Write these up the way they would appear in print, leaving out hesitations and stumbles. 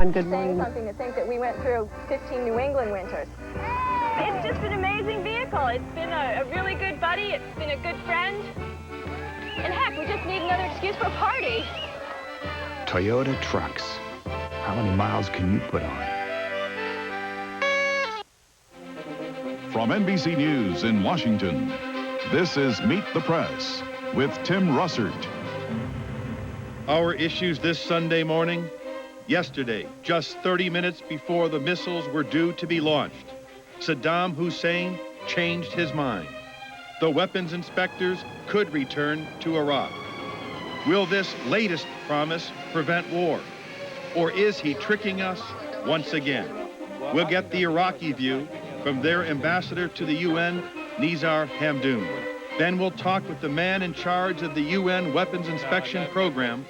Good morning. Saying something to think that we went through 15 New England winters. It's just an amazing vehicle. It's been a really good buddy. It's been a good friend. And heck, we just need another excuse for a party. Toyota trucks. How many miles can you put on? From NBC News in Washington, this is Meet the Press with Tim Russert. Our issues this Sunday morning. Yesterday, just 30 minutes before the missiles were due to be launched, Saddam Hussein changed his mind. The weapons inspectors could return to Iraq. Will this latest promise prevent war? Or is he tricking us once again? We'll get the Iraqi view from their ambassador to the UN, Nizar Hamdoun. Then we'll talk with the man in charge of the UN Weapons Inspection Program,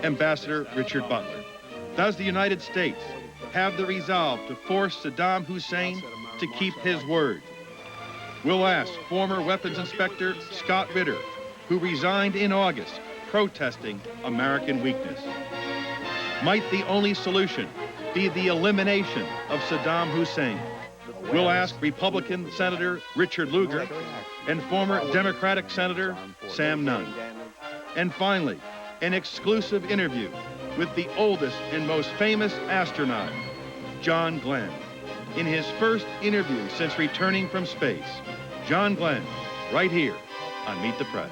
Ambassador Richard Butler. Does the United States have the resolve to force Saddam Hussein to keep his word? We'll ask former weapons inspector Scott Ritter, who resigned in August, protesting American weakness. Might the only solution be the elimination of Saddam Hussein? We'll ask Republican Senator Richard Lugar and former Democratic Senator Sam Nunn. And finally, an exclusive interview with the oldest and most famous astronaut, John Glenn. In his first interview since returning from space, John Glenn, right here on Meet the Press.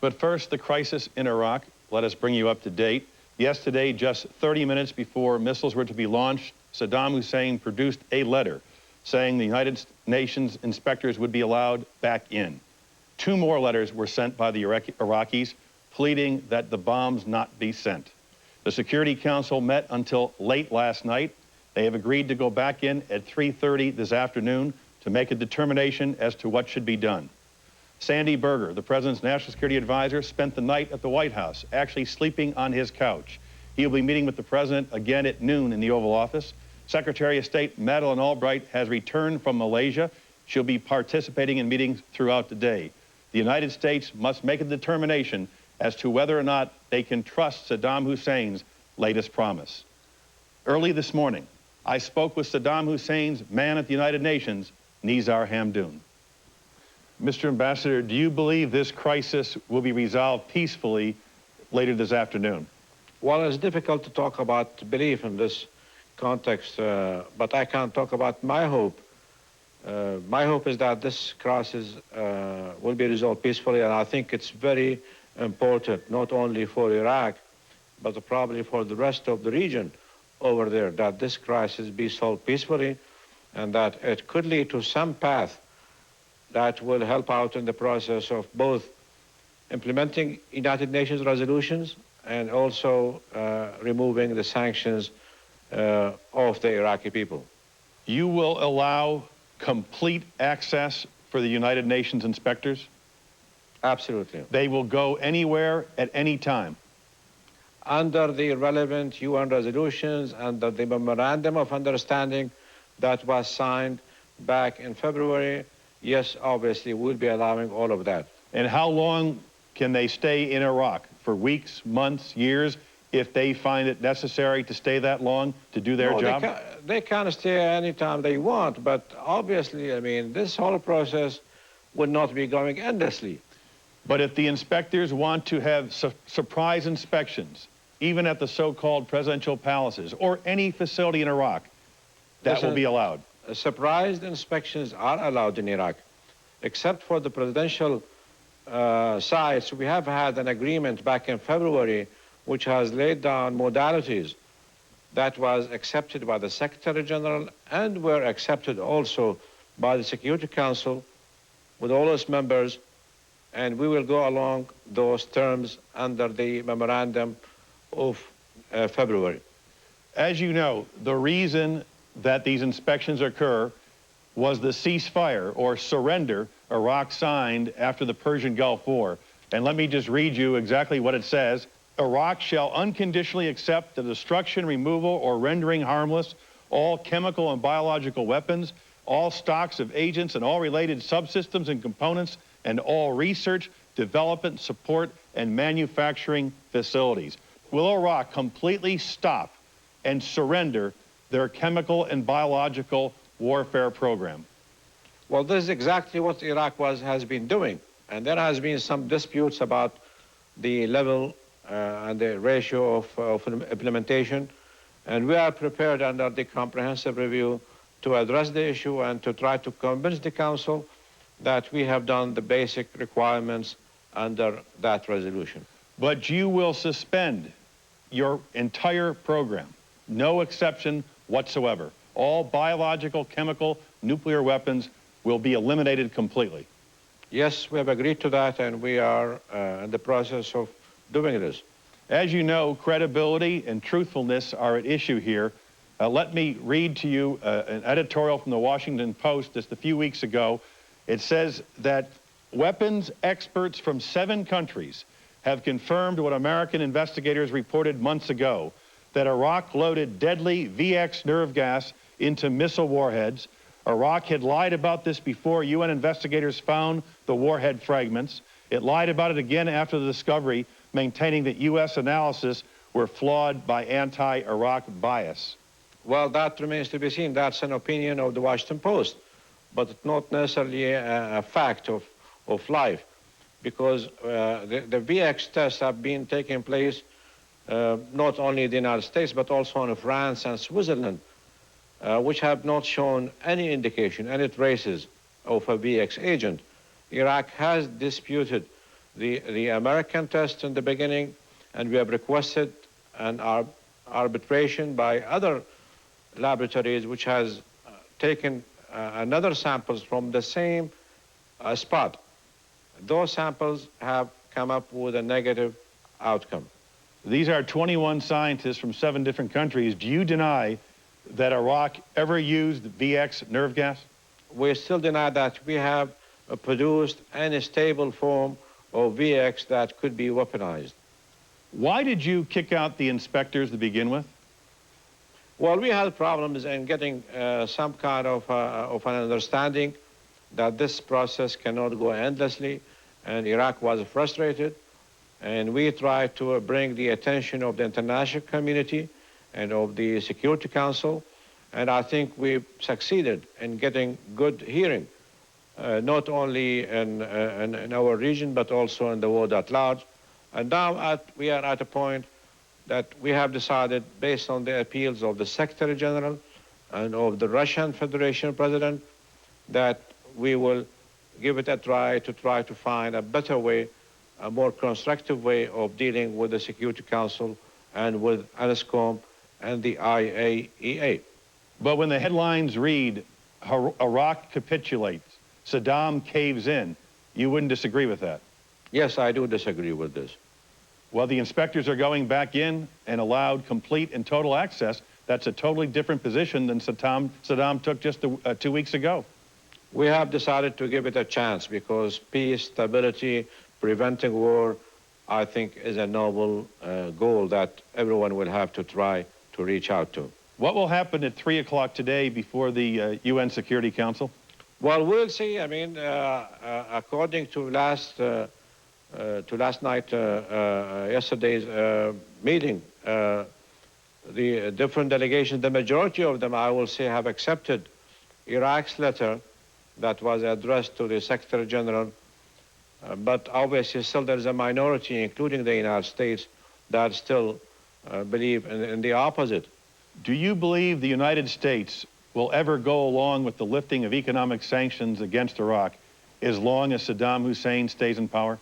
But first, the crisis in Iraq. Let us bring you up to date. Yesterday, just 30 minutes before missiles were to be launched, Saddam Hussein produced a letter saying the United Nations inspectors would be allowed back in. 2 more letters were sent by the Iraqis pleading that the bombs not be sent. The Security Council met until late last night. They have agreed to go back in at 3:30 this afternoon to make a determination as to what should be done. Sandy Berger, the president's national security advisor, spent the night at the White House, actually sleeping on his couch. He will be meeting with the president again at noon in the Oval Office. Secretary of State Madeleine Albright has returned from Malaysia. She'll be participating in meetings throughout the day. The United States must make a determination as to whether or not they can trust Saddam Hussein's latest promise. Early this morning, I spoke with Saddam Hussein's man at the United Nations, Nizar Hamdoun. Mr. Ambassador, do you believe this crisis will be resolved peacefully later this afternoon? Well, it's difficult to talk about belief in this context, but I can talk about my hope. My hope is that this crisis will be resolved peacefully, and I think it's very important, not only for Iraq, but probably for the rest of the region over there, that this crisis be solved peacefully, and that it could lead to some path that will help out in the process of both implementing United Nations resolutions and also removing the sanctions of the Iraqi people. You will allow complete access for the United Nations inspectors? Absolutely. They will go anywhere at any time? Under the relevant UN resolutions, under the memorandum of understanding that was signed back in February, yes, obviously, we'll be allowing all of that. And how long can they stay in Iraq? For weeks, months, years, if they find it necessary to stay that long to do their job? They can stay anytime they want, but obviously, I mean, this whole process would not be going endlessly. But if the inspectors want to have surprise inspections, even at the so-called presidential palaces or any facility in Iraq, that will be allowed? Surprise inspections are allowed in Iraq, except for the presidential sites. We have had an agreement back in February which has laid down modalities that was accepted by the Secretary General and were accepted also by the Security Council with all its members, and we will go along those terms under the memorandum of February. As you know, the reason that these inspections occur was the ceasefire or surrender Iraq signed after the Persian Gulf War. And let me just read you exactly what it says. Iraq shall unconditionally accept the destruction, removal, or rendering harmless all chemical and biological weapons, all stocks of agents and all related subsystems and components, and all research, development, support, and manufacturing facilities. Will Iraq completely stop and surrender their chemical and biological warfare program? Well, this is exactly what Iraq has been doing. And there has been some disputes about the level and the ratio of implementation. And we are prepared under the comprehensive review to address the issue and to try to convince the Council that we have done the basic requirements under that resolution. But you will suspend your entire program, no exception whatsoever. All biological, chemical, nuclear weapons will be eliminated completely. Yes, we have agreed to that, and we are in the process of doing this. As you know, credibility and truthfulness are at issue here. Let me read to you an editorial from the Washington Post just a few weeks ago. It says that weapons experts from 7 countries have confirmed what American investigators reported months ago, that Iraq loaded deadly VX nerve gas into missile warheads. Iraq had lied about this before UN investigators found the warhead fragments. It lied about it again after the discovery, maintaining that U.S. analysis were flawed by anti-Iraq bias. Well, that remains to be seen. That's an opinion of the Washington Post, but it's not necessarily a fact of life, because the VX tests have been taking place not only in the United States, but also in France and Switzerland, which have not shown any indication, any traces of a VX agent. Iraq has disputed the American test in the beginning, and we have requested an arbitration by other laboratories which has taken another samples from the same spot. Those samples have come up with a negative outcome. These are 21 scientists from 7 different countries. Do you deny that Iraq ever used VX nerve gas? We still deny that we have produced any stable form of VX that could be weaponized. Why did you kick out the inspectors to begin with? Well, we had problems in getting some kind of an understanding that this process cannot go endlessly, and Iraq was frustrated, and we tried to bring the attention of the international community and of the Security Council, and I think we succeeded in getting good hearing, not only in our region, but also in the world at large. And now we are at a point that we have decided, based on the appeals of the Secretary General and of the Russian Federation President, that we will give it a try to find a better way, a more constructive way of dealing with the Security Council and with ANSCOM and the IAEA. But when the headlines read, Iraq capitulates, Saddam caves in, you wouldn't disagree with that? Yes, I do disagree with this. Well, the inspectors are going back in and allowed complete and total access. That's a totally different position than Saddam took just 2 weeks ago. We have decided to give it a chance because peace, stability, preventing war, I think is a noble goal that everyone will have to try to reach out to. What will happen at 3 o'clock today before the UN Security Council? Well, we'll see. I mean, according to last night, yesterday's meeting, the different delegations, the majority of them, I will say, have accepted Iraq's letter that was addressed to the Secretary General. But obviously still there is a minority, including the United States, that still believe in the opposite. Do you believe the United States will ever go along with the lifting of economic sanctions against Iraq as long as Saddam Hussein stays in power?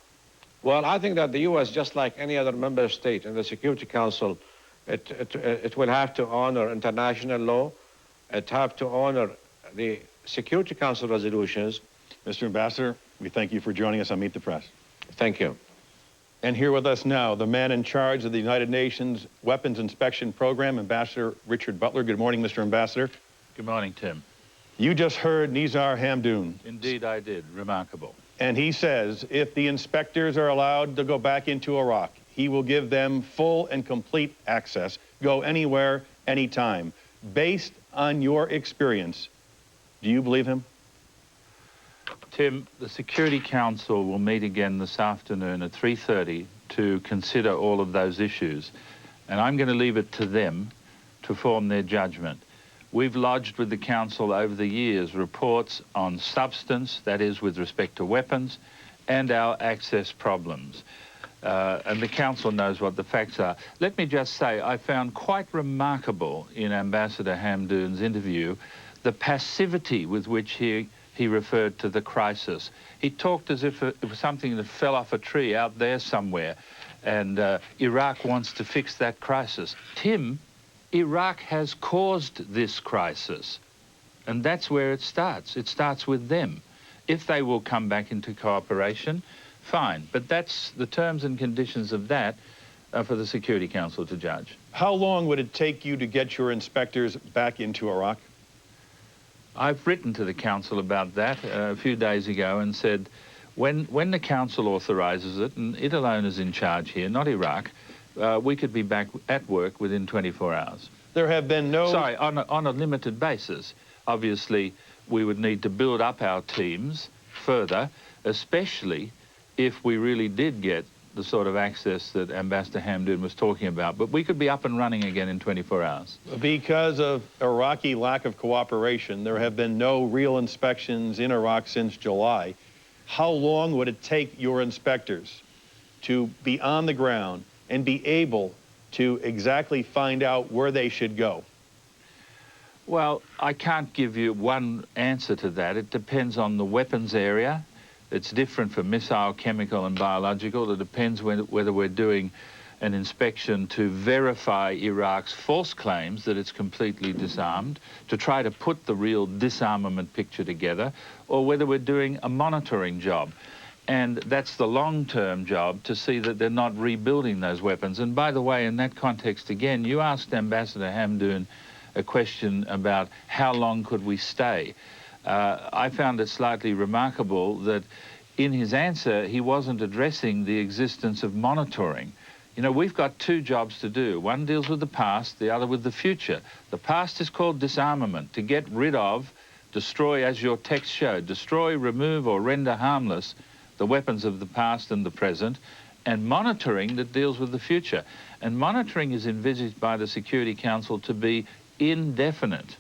Well, I think that the U.S., just like any other member state in the Security Council, it will have to honor international law. It have to honor the Security Council resolutions. Mr. Ambassador, we thank you for joining us on Meet the Press. Thank you. And here with us now, the man in charge of the United Nations Weapons Inspection Program, Ambassador Richard Butler. Good morning, Mr. Ambassador. Good morning, Tim. You just heard Nizar Hamdoun. Indeed, I did. Remarkable. And he says if the inspectors are allowed to go back into Iraq, he will give them full and complete access, go anywhere, anytime. Based on your experience, do you believe him? Tim, the Security Council will meet again this afternoon at 3:30 to consider all of those issues. And I'm going to leave it to them to form their judgment. We've lodged with the Council over the years reports on substance, that is with respect to weapons, and our access problems. And the Council knows what the facts are. Let me just say, I found quite remarkable in Ambassador Hamdoun's interview the passivity with which he referred to the crisis. He talked as if it was something that fell off a tree out there somewhere, and Iraq wants to fix that crisis. Tim, Iraq has caused this crisis, and that's where it starts. It starts with them. If they will come back into cooperation, fine, but that's the terms and conditions of that for the Security Council to judge. How long would it take you to get your inspectors back into Iraq? I've written to the Council about that a few days ago and said, when the Council authorises it, and it alone is in charge here, not Iraq, we could be back at work within 24 hours. There have been no... Sorry, on a limited basis. Obviously, we would need to build up our teams further, especially if we really did get the sort of access that Ambassador Hamdoun was talking about. But we could be up and running again in 24 hours. Because of Iraqi lack of cooperation, there have been no real inspections in Iraq since July. How long would it take your inspectors to be on the ground and be able to exactly find out where they should go? Well, I can't give you one answer to that. It depends on the weapons area. It's different for missile, chemical, and biological. It depends whether we're doing an inspection to verify Iraq's false claims that it's completely disarmed, to try to put the real disarmament picture together, or whether we're doing a monitoring job. And that's the long-term job, to see that they're not rebuilding those weapons. And by the way, in that context, again, you asked Ambassador Hamdoun a question about how long could we stay. I found it slightly remarkable that in his answer, he wasn't addressing the existence of monitoring. You know, we've got two jobs to do. One deals with the past, the other with the future. The past is called disarmament, to get rid of, destroy, as your text showed, destroy, remove, or render harmless the weapons of the past and the present, and monitoring that deals with the future. And monitoring is envisaged by the Security Council to be indefinite.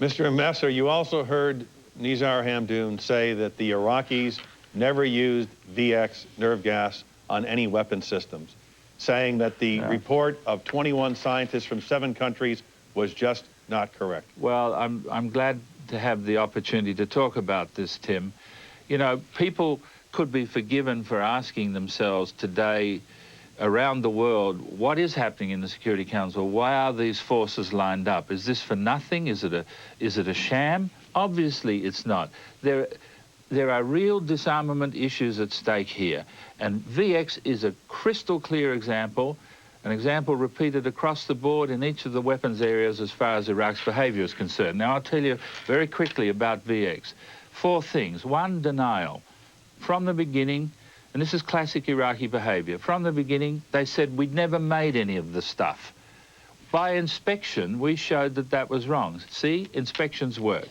Mr. Ambassador, you also heard Nizar Hamdoun say that the Iraqis never used VX nerve gas on any weapon systems, saying that the report of 21 scientists from 7 countries was just not correct. Well, I'm glad to have the opportunity to talk about this, Tim. You know, people could be forgiven for asking themselves today around the world, what is happening in the Security Council? Why are these forces lined up? Is this for nothing? Is it a sham? Obviously, it's not. There are real disarmament issues at stake here, and VX is a crystal clear example, an example repeated across the board in each of the weapons areas as far as Iraq's behavior is concerned. Now, I'll tell you very quickly about VX. 4 things. 1, denial. From the beginning, and this is classic Iraqi behavior, from the beginning, they said we'd never made any of the stuff. By inspection, we showed that that was wrong. See, inspections work.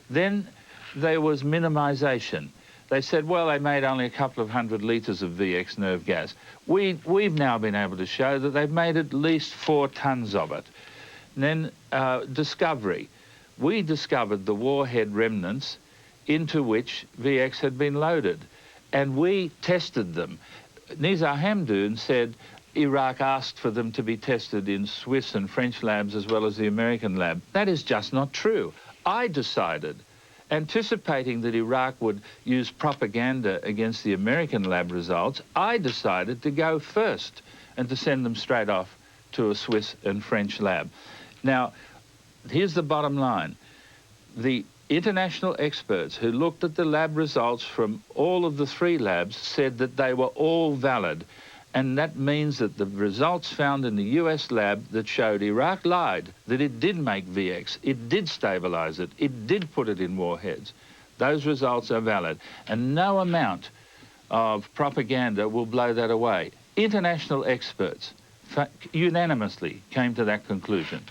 Then there was minimization. They said, well, they made only a couple of 100 litres of VX nerve gas. We've now been able to show that they've made at least 4 tons of it. And then discovery. We discovered the warhead remnants into which VX had been loaded, and we tested them. Nizar Hamdoun said Iraq asked for them to be tested in Swiss and French labs as well as the American lab. That is just not true. I decided, anticipating that Iraq would use propaganda against the American lab results, I decided to go first and to send them straight off to a Swiss and French lab. Now, here's the bottom line. The international experts who looked at the lab results from all of the 3 labs said that they were all valid. And that means that the results found in the US lab that showed Iraq lied, that it did make VX, it did stabilize it, it did put it in warheads. Those results are valid. And no amount of propaganda will blow that away. International experts unanimously came to that conclusion.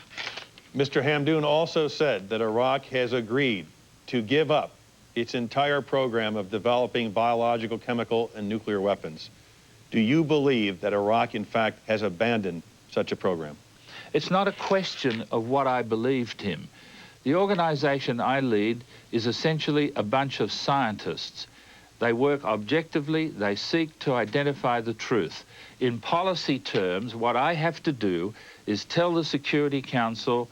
Mr. Hamdoun also said that Iraq has agreed to give up its entire program of developing biological, chemical, and nuclear weapons. Do you believe that Iraq, in fact, has abandoned such a program? It's not a question of what I believe, Tim. The organization I lead is essentially a bunch of scientists. They work objectively, they seek to identify the truth. In policy terms, what I have to do is tell the Security Council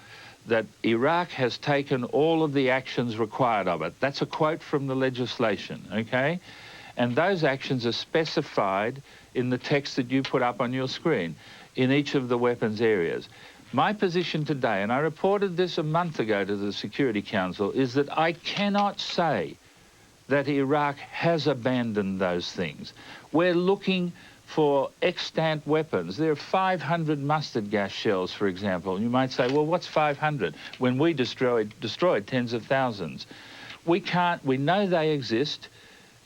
that Iraq has taken all of the actions required of it. That's a quote from the legislation, okay? And those actions are specified in the text that you put up on your screen in each of the weapons areas. My position today, and I reported this a month ago to the Security Council, is that I cannot say that Iraq has abandoned those things. We're looking for extant weapons. There are 500 mustard gas shells, for example. You might say, well, what's 500? When we destroyed tens of thousands. We know they exist.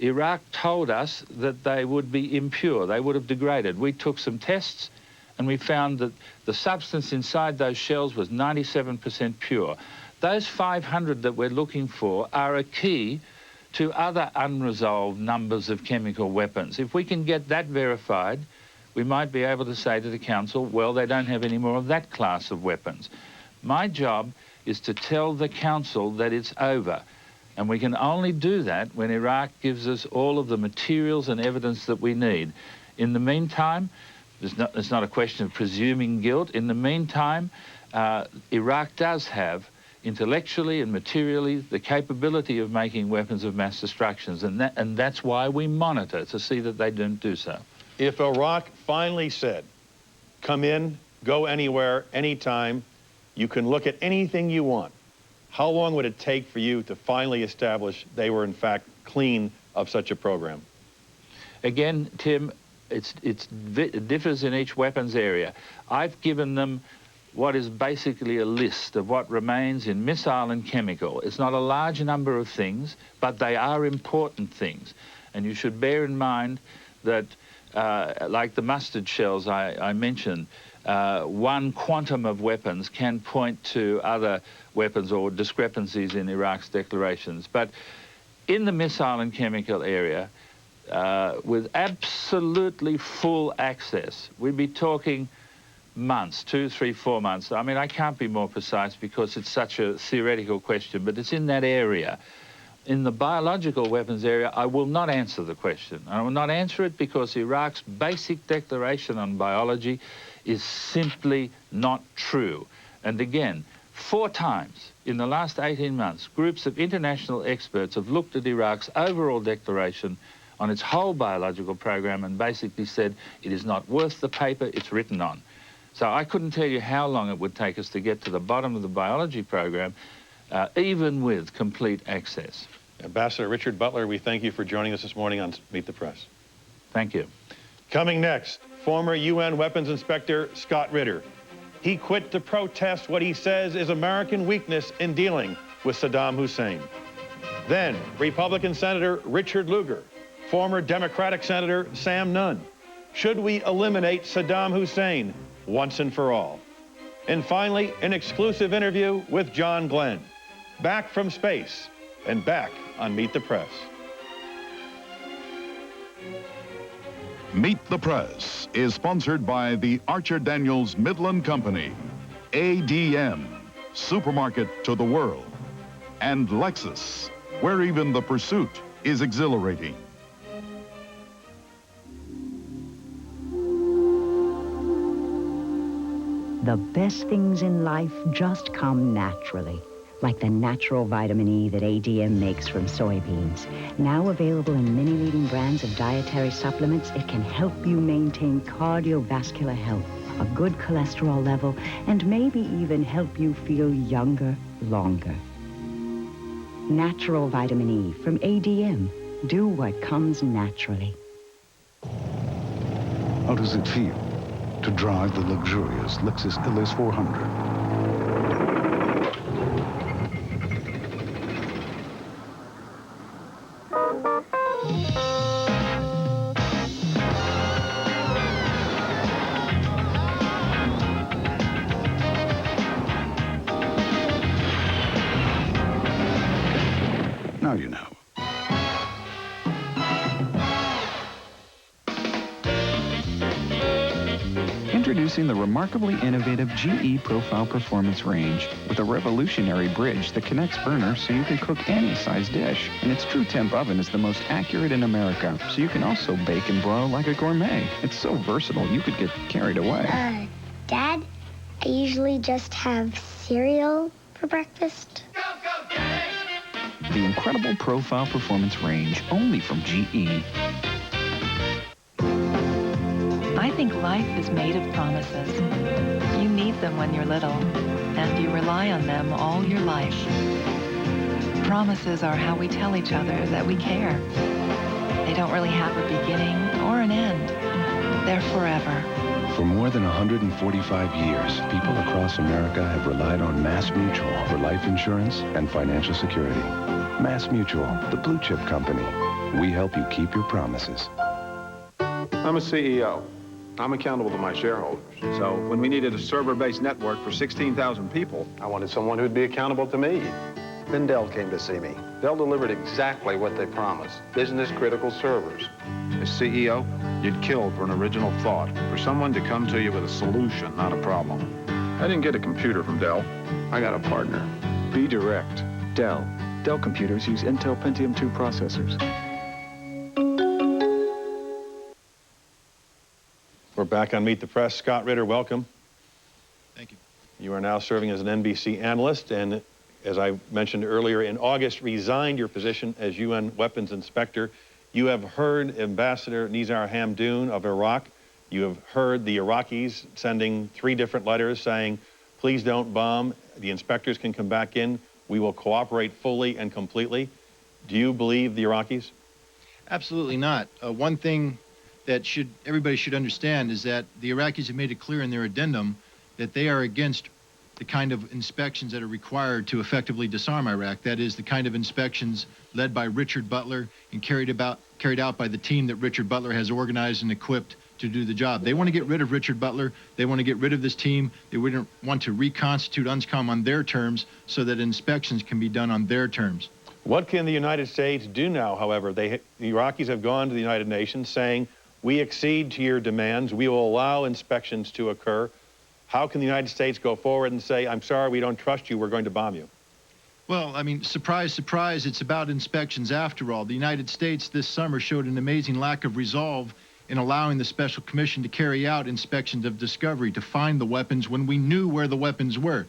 Iraq told us that they would be impure, they would have degraded. We took some tests and we found that the substance inside those shells was 97% pure. Those 500 that we're looking for are a key to other unresolved numbers of chemical weapons. If we can get that verified, we might be able to say to the Council, well, they don't have any more of that class of weapons. My job is to tell the Council that it's over. And we can only do that when Iraq gives us all of the materials and evidence that we need. In the meantime, it's not a question of presuming guilt. In the meantime, Iraq does have, intellectually and materially, the capability of making weapons of mass destruction, and that's why we monitor, to see that they don't do so. If Iraq finally said, come in, go anywhere, anytime, you can look at anything you want, how long would it take for you to finally establish they were in fact clean of such a program? Again, Tim, it differs in each weapons area. I've given them what is basically a list of what remains in missile and chemical. It's not a large number of things, but they are important things. And you should bear in mind that, like the mustard shells I mentioned, one quantum of weapons can point to other weapons or discrepancies in Iraq's declarations. But in the missile and chemical area, with absolutely full access, we'd be talking months, 2, 3, 4 months. I mean, I can't be more precise because it's such a theoretical question, but it's in that area. In the biological weapons area, I will not answer the question. I will not answer it because Iraq's basic declaration on biology is simply not true. And again, 4 times in the last 18 months, groups of international experts have looked at Iraq's overall declaration on its whole biological program and basically said it is not worth the paper it's written on. So I couldn't tell you how long it would take us to get to the bottom of the biology program, even with complete access. Ambassador Richard Butler, we thank you for joining us this morning on Meet the Press. Thank you. Coming next, former UN weapons inspector Scott Ritter. He quit to protest what he says is American weakness in dealing with Saddam Hussein. Then, Republican Senator Richard Lugar, former Democratic Senator Sam Nunn. Should we eliminate Saddam Hussein once and for all? And finally, an exclusive interview with John Glenn, back from space and back on Meet the Press. Meet the Press is sponsored by the Archer Daniels Midland Company, ADM, supermarket to the world, and Lexus, where even the pursuit is exhilarating. The best things in life just come naturally, like the natural vitamin E that ADM makes from soybeans. Now available in many leading brands of dietary supplements, it can help you maintain cardiovascular health, a good cholesterol level, and maybe even help you feel younger longer. Natural vitamin E from ADM. Do what comes naturally. How does it feel to drive the luxurious Lexus LS 400? Now you know. Introducing the remarkably innovative GE Profile Performance range with a revolutionary bridge that connects burners so you can cook any size dish. And its true temp oven is the most accurate in America, so you can also bake and broil like a gourmet. It's so versatile, you could get carried away. Dad, I usually just have cereal for breakfast. The incredible Profile Performance range, only from GE. I think life is made of promises. You need them when you're little, and you rely on them all your life. Promises are how we tell each other that we care. They don't really have a beginning or an end. They're forever. For more than 145 years, people across America have relied on Mass Mutual for life insurance and financial security. Mass Mutual, the blue chip company. We help you keep your promises. I'm a CEO. I'm accountable to my shareholders. So when we needed a server-based network for 16,000 people, I wanted someone who'd be accountable to me. Then Dell came to see me. Dell delivered exactly what they promised, business-critical servers. As CEO, you'd kill for an original thought, for someone to come to you with a solution, not a problem. I didn't get a computer from Dell. I got a partner. Be direct. Dell. Dell computers use Intel Pentium 2 processors. We're back on Meet the Press. Scott Ritter, welcome. Thank you. You are now serving as an NBC analyst, and as I mentioned earlier, in August resigned your position as UN weapons inspector. You have heard Ambassador Nizar Hamdoun of Iraq. You have heard the Iraqis sending 3 different letters saying, please don't bomb. The inspectors can come back in. We will cooperate fully and completely. Do you believe the Iraqis? Absolutely not. One thing that everybody should understand is that the Iraqis have made it clear in their addendum that they are against the kind of inspections that are required to effectively disarm Iraq. That is the kind of inspections led by Richard Butler and carried out by the team that Richard Butler has organized and equipped to do the job. They want to get rid of Richard Butler. They want to get rid of this team. They wouldn't want to reconstitute UNSCOM on their terms so that inspections can be done on their terms. What can the United States do now, however? The Iraqis have gone to the United Nations saying, we accede to your demands. We will allow inspections to occur. How can the United States go forward and say, I'm sorry, we don't trust you, we're going to bomb you? Well, I mean, surprise, surprise, it's about inspections after all. The United States this summer showed an amazing lack of resolve in allowing the Special Commission to carry out inspections of discovery, to find the weapons when we knew where the weapons were.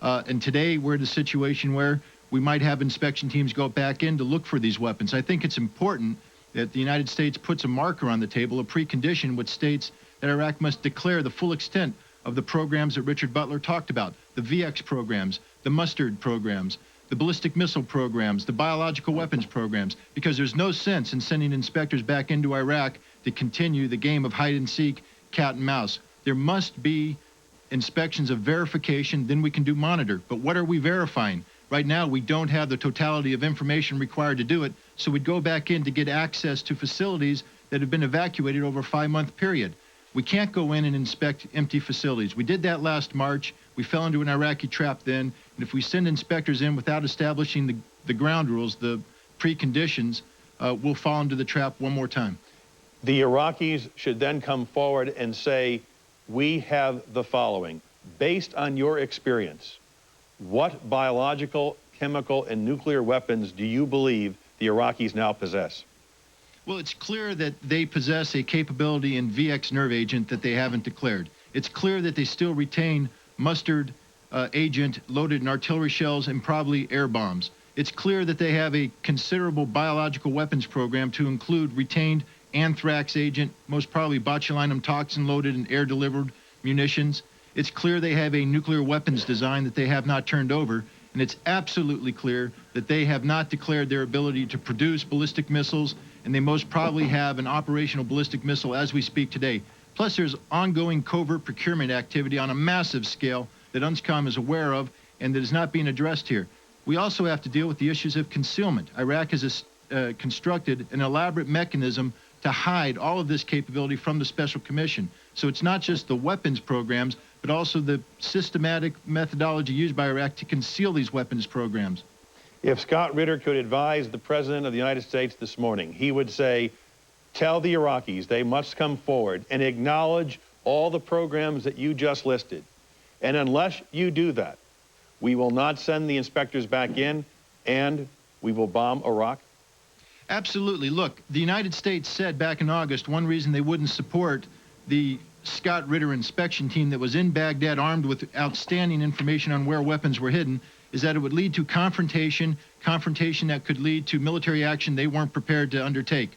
And today we're in a situation where we might have inspection teams go back in to look for these weapons. I think it's important that the United States puts a marker on the table, a precondition which states that Iraq must declare the full extent of the programs that Richard Butler talked about, the VX programs, the mustard programs, the ballistic missile programs, the biological weapons programs, because there's no sense in sending inspectors back into Iraq to continue the game of hide and seek, cat and mouse. There must be inspections of verification, then we can do monitor. But what are we verifying? Right now, we don't have the totality of information required to do it, so we'd go back in to get access to facilities that have been evacuated over a 5-month period. We can't go in and inspect empty facilities. We did that last March. We fell into an Iraqi trap then, and if we send inspectors in without establishing the ground rules, the preconditions, we'll fall into the trap one more time. The Iraqis should then come forward and say, we have the following. Based on your experience, what biological, chemical, and nuclear weapons do you believe the Iraqis now possess? Well, it's clear that they possess a capability in VX nerve agent that they haven't declared. It's clear that they still retain mustard agent loaded in artillery shells and probably air bombs. It's clear that they have a considerable biological weapons program to include retained anthrax agent, most probably botulinum toxin loaded in air-delivered munitions. It's clear they have a nuclear weapons design that they have not turned over, and it's absolutely clear that they have not declared their ability to produce ballistic missiles, and they most probably have an operational ballistic missile as we speak today. Plus, there's ongoing covert procurement activity on a massive scale that UNSCOM is aware of and that is not being addressed here. We also have to deal with the issues of concealment. Iraq has constructed an elaborate mechanism to hide all of this capability from the Special Commission. So it's not just the weapons programs, but also the systematic methodology used by Iraq to conceal these weapons programs. If Scott Ritter could advise the President of the United States this morning, he would say, tell the Iraqis they must come forward and acknowledge all the programs that you just listed. And unless you do that, we will not send the inspectors back in, and we will bomb Iraq? Absolutely. Look, the United States said back in August one reason they wouldn't support the Scott Ritter inspection team that was in Baghdad armed with outstanding information on where weapons were hidden is that it would lead to confrontation that could lead to military action they weren't prepared to undertake.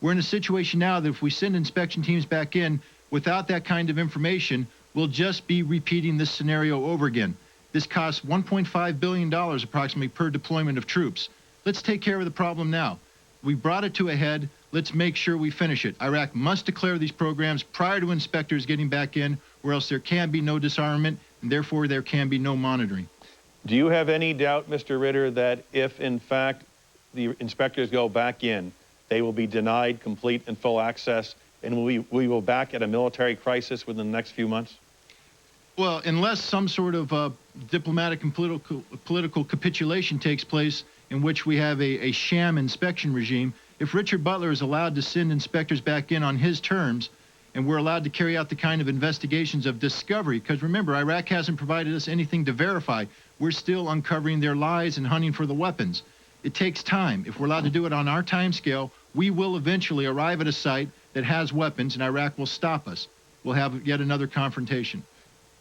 We're in a situation now that if we send inspection teams back in without that kind of information, we'll just be repeating this scenario over again. This costs $1.5 billion approximately per deployment of troops. Let's take care of the problem now. We brought it to a head. Let's make sure we finish it. Iraq must declare these programs prior to inspectors getting back in, or else there can be no disarmament, and therefore there can be no monitoring. Do you have any doubt, Mr. Ritter, that if, in fact, the inspectors go back in, they will be denied complete and full access, and we will back at a military crisis within the next few months? Well, unless some sort of diplomatic and political capitulation takes place in which we have a sham inspection regime, if Richard Butler is allowed to send inspectors back in on his terms, and we're allowed to carry out the kind of investigations of discovery, because remember, Iraq hasn't provided us anything to verify. We're still uncovering their lies and hunting for the weapons. It takes time. If we're allowed to do it on our time scale, we will eventually arrive at a site that has weapons, and Iraq will stop us. We'll have yet another confrontation.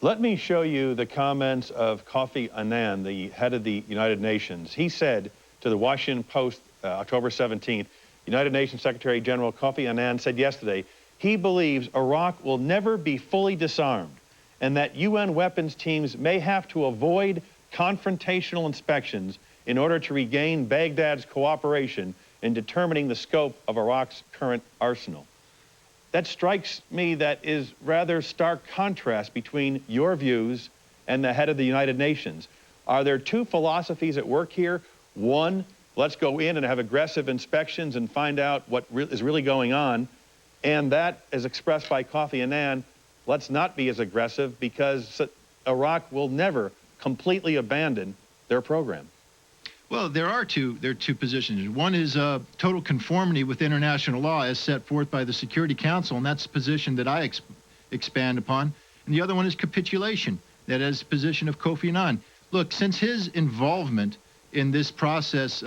Let me show you the comments of Kofi Annan, the head of the United Nations. He said to the Washington Post, October 17th, United Nations Secretary General Kofi Annan said yesterday, he believes Iraq will never be fully disarmed and that UN weapons teams may have to avoid confrontational inspections in order to regain Baghdad's cooperation in determining the scope of Iraq's current arsenal. That strikes me that is rather stark contrast between your views and the head of the United Nations. Are there two philosophies at work here? One, let's go in and have aggressive inspections and find out what is really going on. And that, as expressed by Kofi Annan, let's not be as aggressive because Iraq will never completely abandon their program. Well, there are two positions. One is total conformity with international law as set forth by the Security Council, and that's the position that I expand upon. And the other one is capitulation, that is the position of Kofi Annan. Look, since his involvement in this process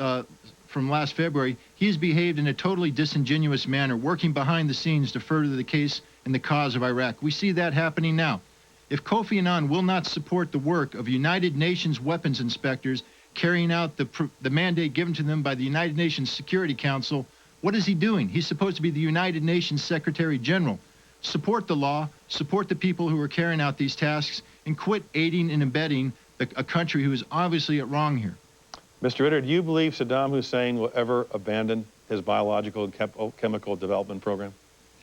from last February, he has behaved in a totally disingenuous manner, working behind the scenes to further the case and the cause of Iraq. We see that happening now. If Kofi Annan will not support the work of United Nations weapons inspectors carrying out the mandate given to them by the United Nations Security Council, what is he doing? He's supposed to be the United Nations Secretary General. Support the law, support the people who are carrying out these tasks, and quit aiding and abetting a country who is obviously at wrong here. Mr. Ritter, do you believe Saddam Hussein will ever abandon his biological and chemical development program?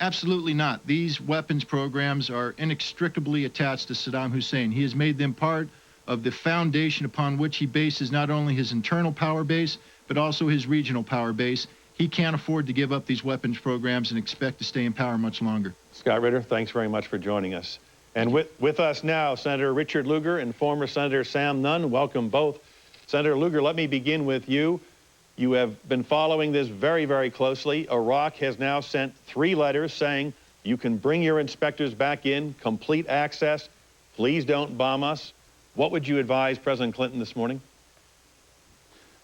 Absolutely not. These weapons programs are inextricably attached to Saddam Hussein. He has made them part of the foundation upon which he bases not only his internal power base, but also his regional power base. He can't afford to give up these weapons programs and expect to stay in power much longer. Scott Ritter, thanks very much for joining us. And with us now, Senator Richard Lugar and former Senator Sam Nunn. Welcome both. Senator Lugar, let me begin with you. You have been following this very, very closely. Iraq has now sent 3 letters saying you can bring your inspectors back in, complete access. Please don't bomb us. What would you advise President Clinton this morning?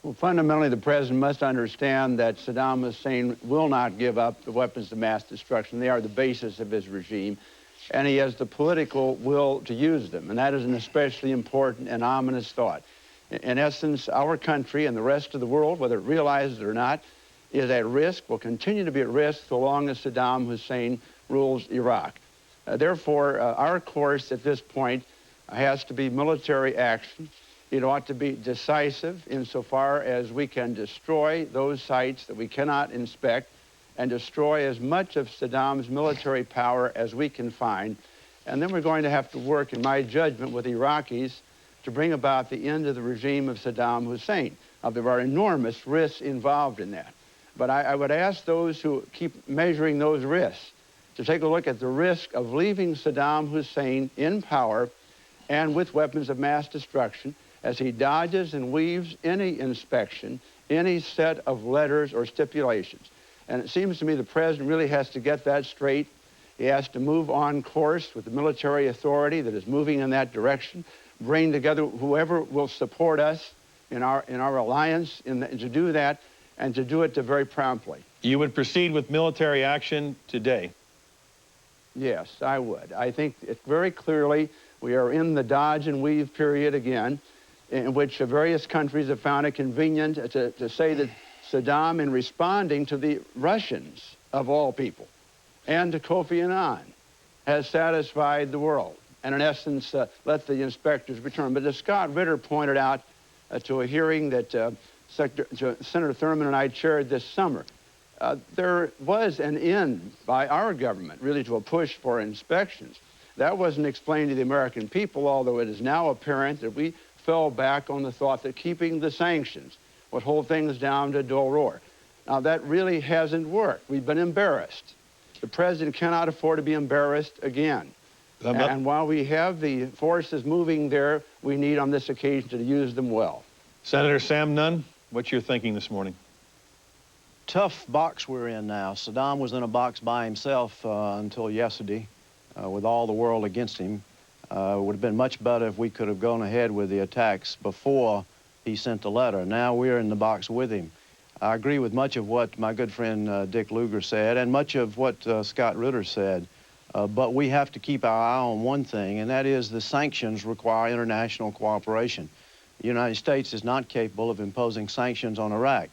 Well, fundamentally, the president must understand that Saddam Hussein will not give up the weapons of mass destruction. They are the basis of his regime, and he has the political will to use them, and that is an especially important and ominous thought. In essence, our country and the rest of the world, whether it realizes it or not, is at risk, will continue to be at risk so long as Saddam Hussein rules Iraq. Therefore, our course at this point has to be military action. It ought to be decisive insofar as we can destroy those sites that we cannot inspect and destroy as much of Saddam's military power as we can find. And then we're going to have to work, in my judgment, with Iraqis to bring about the end of the regime of Saddam Hussein. Now, there are enormous risks involved in that. But I would ask those who keep measuring those risks to take a look at the risk of leaving Saddam Hussein in power and with weapons of mass destruction as he dodges and weaves any inspection, any set of letters or stipulations. And it seems to me the president really has to get that straight. He has to move on course with the military authority that is moving in that direction, bring together whoever will support us in our alliance to do that, and to do it very promptly. You would proceed with military action today? Yes, I would. I think very clearly we are in the dodge and weave period again, in which various countries have found it convenient to say that Saddam, in responding to the Russians, of all people, and to Kofi Annan, has satisfied the world, and in essence let the inspectors return. But as Scott Ritter pointed out to a hearing that Senator Thurman and I chaired this summer, there was an end by our government, really, to a push for inspections. That wasn't explained to the American people, although it is now apparent that we fell back on the thought that keeping the sanctions would hold things down to a dull roar. Now, that really hasn't worked. We've been embarrassed. The president cannot afford to be embarrassed again. And while we have the forces moving there, we need on this occasion to use them well. Senator Sam Nunn, what's your thinking this morning? Tough box we're in now. Saddam was in a box by himself until yesterday with all the world against him. It would have been much better if we could have gone ahead with the attacks before he sent the letter. Now we're in the box with him. I agree with much of what my good friend Dick Lugar said and much of what Scott Ritter said, but we have to keep our eye on one thing, and that is the sanctions require international cooperation. The United States is not capable of imposing sanctions on Iraq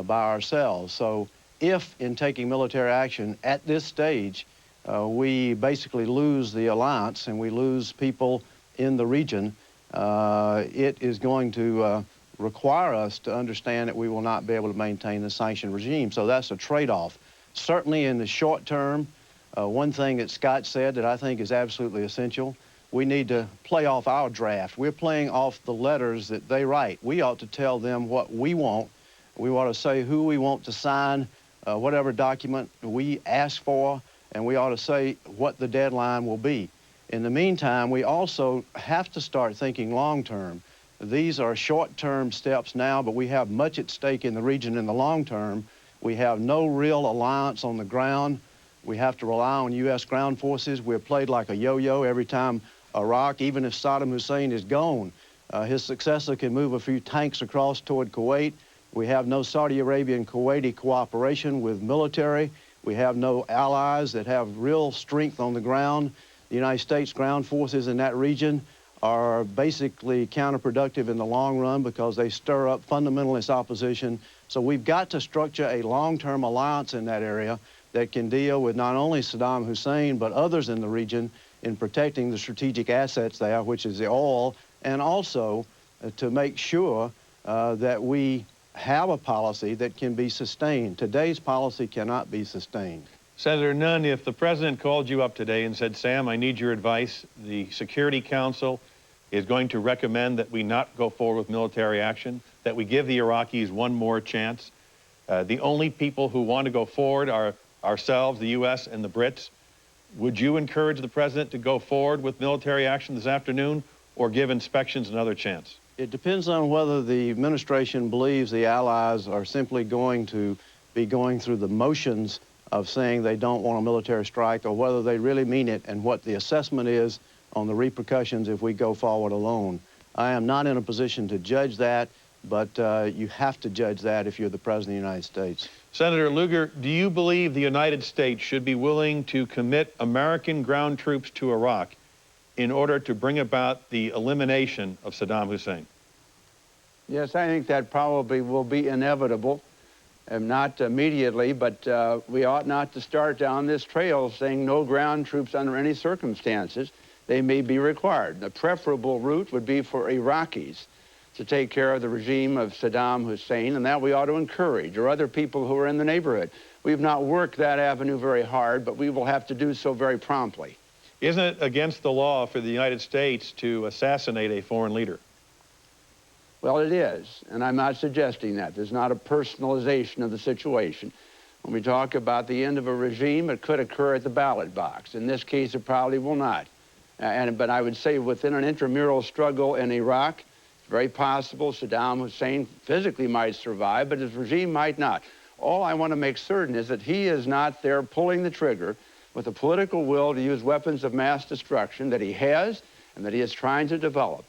by ourselves. So if, in taking military action at this stage, we basically lose the alliance and we lose people in the region, it is going to require us to understand that we will not be able to maintain the sanction regime. So that's a trade-off. Certainly in the short term, one thing that Scott said that I think is absolutely essential, we need to play off our draft. We're playing off the letters that they write. We ought to tell them what we want. We ought to say who we want to sign whatever document we ask for, and we ought to say what the deadline will be. In the meantime, we also have to start thinking long-term. These are short-term steps now, but we have much at stake in the region in the long term. We have no real alliance on the ground. We have to rely on U.S. ground forces. We're played like a yo-yo every time Iraq, even if Saddam Hussein is gone, his successor can move a few tanks across toward Kuwait. We have no Saudi Arabian Kuwaiti cooperation with military. We have no allies that have real strength on the ground. The United States ground forces in that region are basically counterproductive in the long run because they stir up fundamentalist opposition. So we've got to structure a long-term alliance in that area that can deal with not only Saddam Hussein, but others in the region in protecting the strategic assets there, which is the oil, and also to make sure that we have a policy that can be sustained. Today's policy cannot be sustained. Senator Nunn, if the president called you up today and said, Sam, I need your advice, the Security Council is going to recommend that we not go forward with military action, that we give the Iraqis one more chance. The only people who want to go forward are ourselves, the U.S. and the Brits. Would you encourage the president to go forward with military action this afternoon or give inspections another chance? It depends on whether the administration believes the allies are simply going to be going through the motions of saying they don't want a military strike, or whether they really mean it and what the assessment is on the repercussions if we go forward alone. I am not in a position to judge that, but you have to judge that if you're the President of the United States. Senator Lugar, do you believe the United States should be willing to commit American ground troops to Iraq in order to bring about the elimination of Saddam Hussein? Yes, I think that probably will be inevitable. Not immediately, but we ought not to start down this trail saying no ground troops under any circumstances. They may be required. The preferable route would be for Iraqis to take care of the regime of Saddam Hussein, and that we ought to encourage, or other people who are in the neighborhood. We've not worked that avenue very hard, but we will have to do so very promptly. Isn't it against the law for the United States to assassinate a foreign leader? Well, it is, and I'm not suggesting that. There's not a personalization of the situation. When we talk about the end of a regime, it could occur at the ballot box. In this case, it probably will not. But I would say within an intramural struggle in Iraq, it's very possible Saddam Hussein physically might survive, but his regime might not. All I want to make certain is that he is not there pulling the trigger with the political will to use weapons of mass destruction that he has and that he is trying to develop.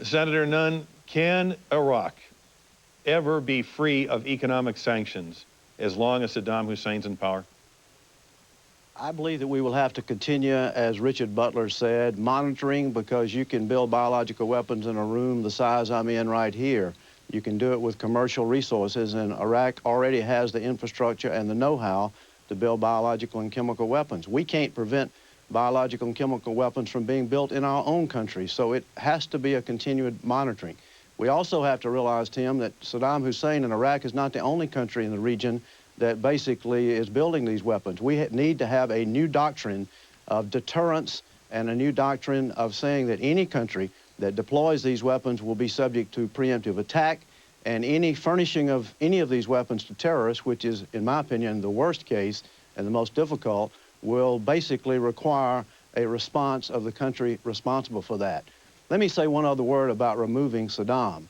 Senator Nunn, can Iraq ever be free of economic sanctions as long as Saddam Hussein's in power? I believe that we will have to continue, as Richard Butler said, monitoring, because you can build biological weapons in a room the size I'm in right here. You can do it with commercial resources, and Iraq already has the infrastructure and the know-how to build biological and chemical weapons. We can't prevent biological and chemical weapons from being built in our own country, so it has to be a continued monitoring. We also have to realize, Tim, that Saddam Hussein and Iraq is not the only country in the region that basically is building these weapons. We need to have a new doctrine of deterrence and a new doctrine of saying that any country that deploys these weapons will be subject to preemptive attack, and any furnishing of any of these weapons to terrorists, which is, in my opinion, the worst case and the most difficult, will basically require a response of the country responsible for that. Let me say one other word about removing Saddam.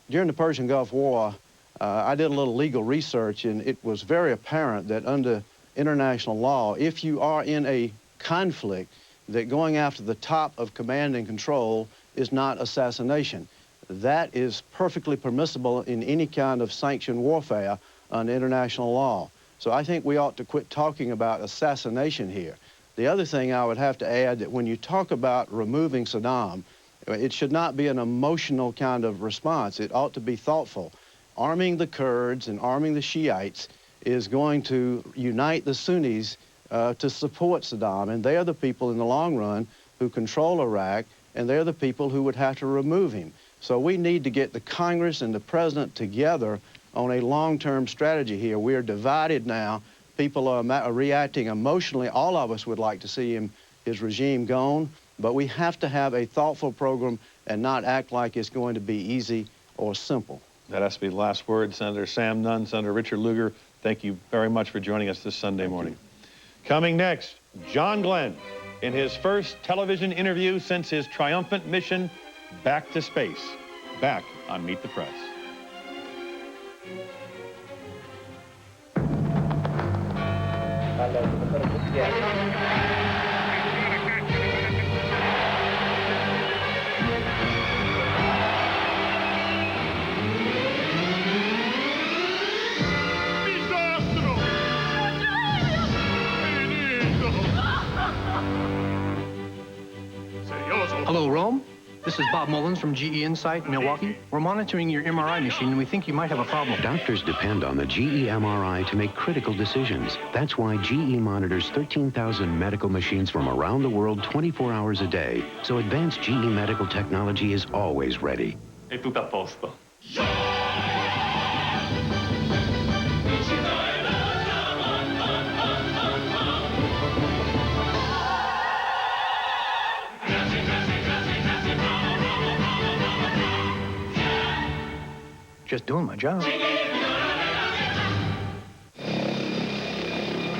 During the Persian Gulf War, I did a little legal research, and it was very apparent that under international law, if you are in a conflict, that going after the top of command and control is not assassination. That is perfectly permissible in any kind of sanctioned warfare under international law. So I think we ought to quit talking about assassination here. The other thing I would have to add, that when you talk about removing Saddam, it should not be an emotional kind of response. It ought to be thoughtful. Arming the Kurds and arming the Shiites is going to unite the Sunnis to support Saddam, and they are the people in the long run who control Iraq, and they're the people who would have to remove him. So we need to get the Congress and the President together on a long-term strategy here. We are divided now. People are reacting emotionally. All of us would like to see his regime gone, but we have to have a thoughtful program and not act like it's going to be easy or simple. That has to be the last word. Senator Sam Nunn, Senator Richard Lugar, thank you very much for joining us this Sunday morning. Coming next, John Glenn, in his first television interview since his triumphant mission back to space. Back on Meet the Press. Hello, Rome. This is Bob Mullins from GE Insight, Milwaukee. We're monitoring your MRI machine, and we think you might have a problem. Doctors depend on the GE MRI to make critical decisions. That's why GE monitors 13,000 medical machines from around the world 24 hours a day. So advanced GE medical technology is always ready. È tutto a posto. Just doing my job.